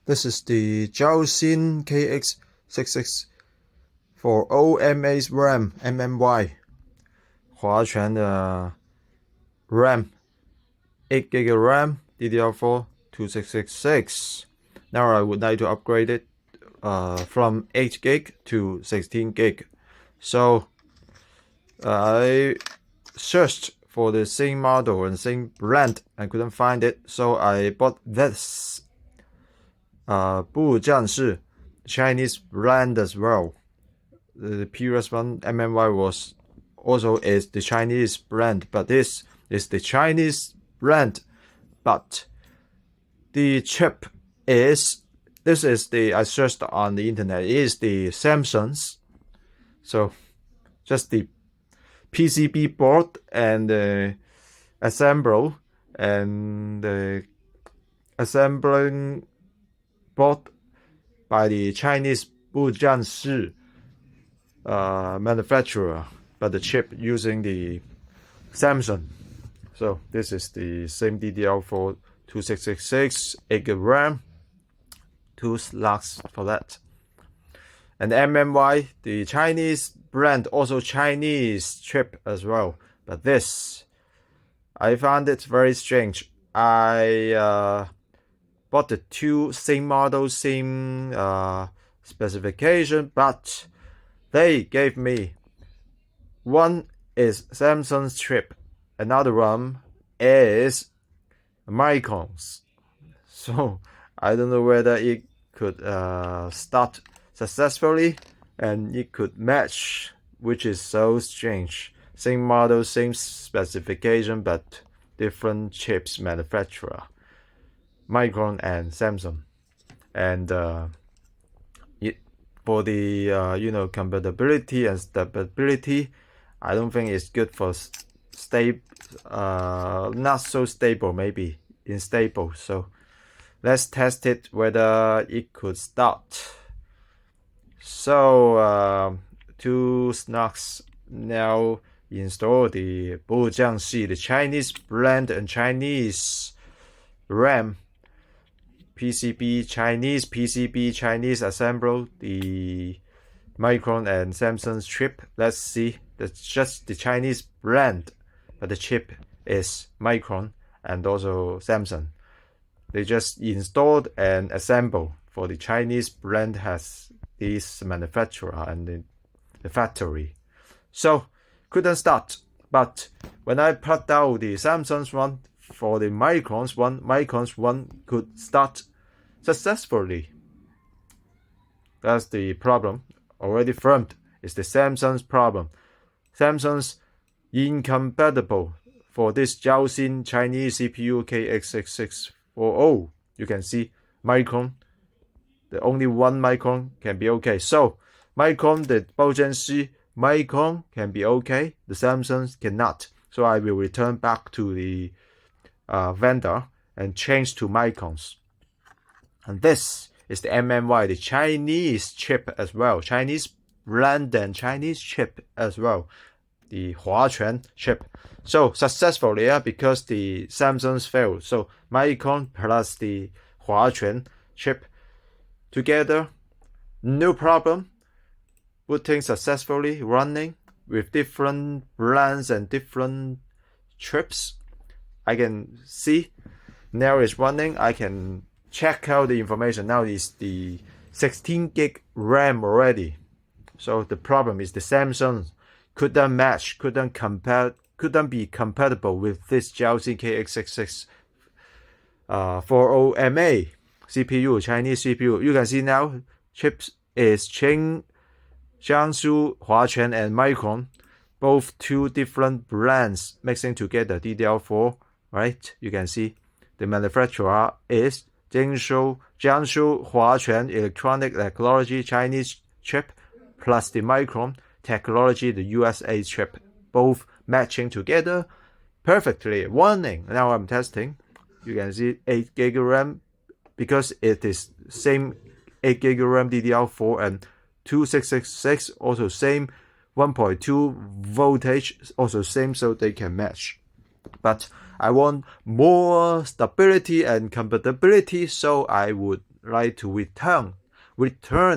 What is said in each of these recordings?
This is the ZhaoXin kx6640 RAM mmy 华存的 RAM 8GB RAM DDR4 2666. Now I would like to upgrade it from 8GB to 16GB. So I searched for the same model and same brand. I couldn't find it, so I bought this 步战士 Chinese brand as well. The previous one mmy was also is the Chinese brand, but this is the Chinese brand, but the chip is I searched on the internet, is the SamSung's. So just the PCB board and the assemble and the assembling board by the Chinese 步战士 manufacturer, but the chip using the SamSung. So this is the same DDR4 2666, 8GB RAM, 2 slots for that. And mmy, the Chinese brand, also Chinese chip as well. But this, I found it very strange. I bought the two same model, same specification, but they gave me one is SamSung's chip, another one is Micron's. So I don't know whether it could start successfully and it could match, which is so strange. Same model, same specification, but different chips manufacturer, Micron and SamSung. And for the compatibility and stability, I don't think it's good for not so stable, maybe unstable. So let's test it whether it could start. So two snacks now install the 步战士, the Chinese brand and Chinese RAM PCB, Chinese assemble, the Micron and SamSung's chip. Let's see, that's just the Chinese brand, but the chip is Micron and also SamSung. They just installed and assembled. For the Chinese brand has this manufacturer and the factory. So couldn't start. But when I plugged out the SamSung's one for the Micron's one could start successfully. That's the problem. Already firmed. It's the SamSung's problem. SamSung's incompatible for this ZhaoXin Chinese CPU kx6640. You can see Micron, the only one Micron can be okay. So Micron, the 步战士 Micron can be okay. The SamSung cannot. So I will return back to the vendor and change to Micron's. And this is the mmy, the Chinese chip as well. Chinese brand and Chinese chip as well. The Huacun chip. So successfully, because the SamSung's failed. So Micron plus the Huacun chip together, no problem. Booting successfully, running with different brands and different chips. I can see now it's running. I can check out the information. Now it's the 16GB RAM already. So the problem is the SamSung couldn't match, couldn't be compatible with this ZhaoXin kx6640 MA CPU, Chinese CPU. You can see now chips is Jiangsu, Huacun and Micron, both two different brands mixing together, DDR4, right? You can see the manufacturer is Jiangsu Huacun Electronic Technology Chinese chip plus the Micron Technology, the USA chip, both matching together perfectly, running. Now I'm testing. You can see 8GB RAM because it is same 8GB RAM DDR4 and 2666 also same, 1.2 voltage also same, so they can match. But I want more stability and compatibility, so I would like to return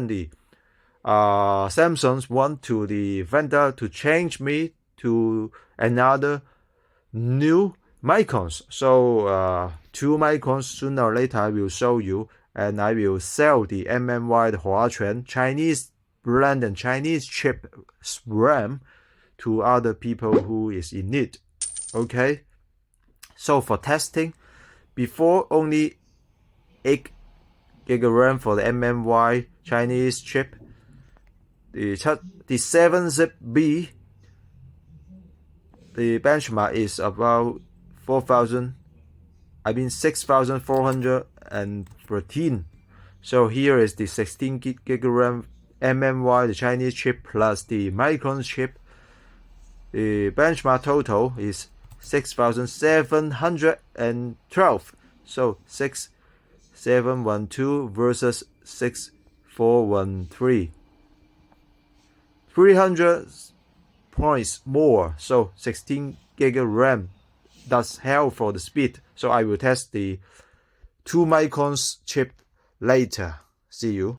the Samsung's want to the vendor to change me to another new Microns. So 2 Microns sooner or later I will show you, and I will sell the mmy Huacun Chinese brand and Chinese chip RAM to other people who is in need. Okay, so for testing, before only 8 GB RAM for the mmy Chinese chip. The 7ZB, the benchmark is about 6,413. So here is the 16 GB RAM mmy, the Chinese chip plus the Micron chip. The benchmark total is 6,712. So 6,712 versus 6,413. 300 points more. So 16 GB RAM does help for the speed. So I will test the 2 Microns chip later. See you.